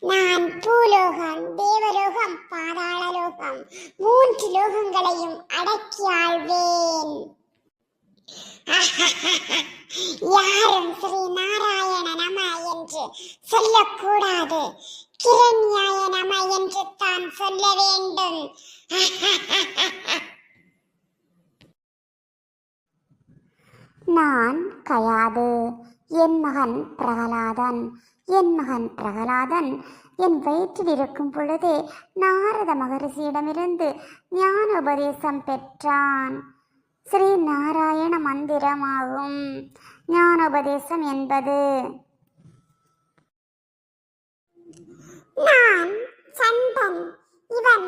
நான் பூலோகம், தேவலோகம், பாதாளலோகம் 3 லோகங்களையும் அடக்கி ஆள்வேன். யாரும் ஸ்ரீ நாராயண நம என்று சொல்லக்கூடாது, கிரண்யாய நம என்று தான் சொல்ல வேண்டும். நான் கயாது, என் மகன் பிரகலாதன். என் மகன் பிரகலாதன் என் வயிற்றில் இருக்கும் பொழுதே நாரத மகரிஷியிடமிருந்து ஞான உபதேசம் பெற்றான். ஸ்ரீ நாராயண மந்திரமாகும் ஞானோபதேசம் என்பது. நான் சண்டன், இவன்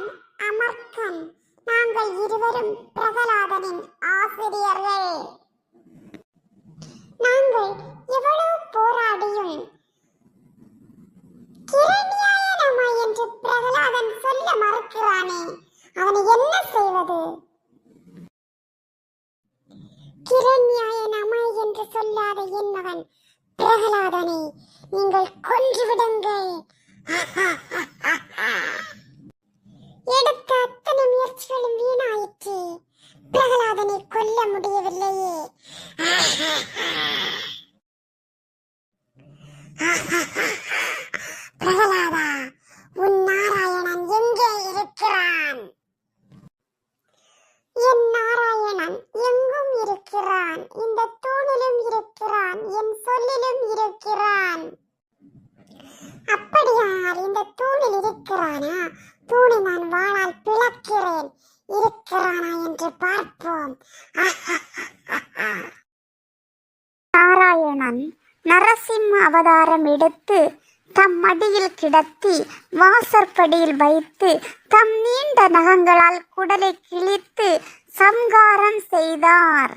அமர்க்கன். நாங்கள் இருவரும் பிரகலாதனின் ஆசிரியர்கள். நாங்கள் எவ்வளவு போராடியும் கிரண்யாய நம என்று பிரகலாதன் சொல்ல மறுக்கிறானே, அவனை என்ன செய்வது? கிரண்யாய நம என்று சொல்லாத என் மகன் பிரகலாதனை நீங்கள் கொன்றுவிடுங்கள். எடுத்த அத்தனை முயற்சிகளும் வீணாயிற்று. பிரகலாதனை கொல்ல முடியவில்லையே. பிரகலாதா, உன் நாராயணன் எங்கே இருக்கிறான்? என் நாராயணன் எங்கும் இருக்கிறான். இந்த தூணிலும் இருக்கிறான், என் சொல்லிலும் இருக்கிறான். அப்படியானால் இந்த தூணில் இருக்கிறானா? தூணை நான் வாளால் பிளக்கிறேன். இருக்கிறானா என்று பார்ப்போம். நாராயணன் நரசிம்ம அவதாரம் எடுத்து தம் மடியில் கிடத்தி வாசற்படியில் வைத்து தம் நீண்ட நகங்களால் குடலை கிழித்து சம்காரம் செய்தார்.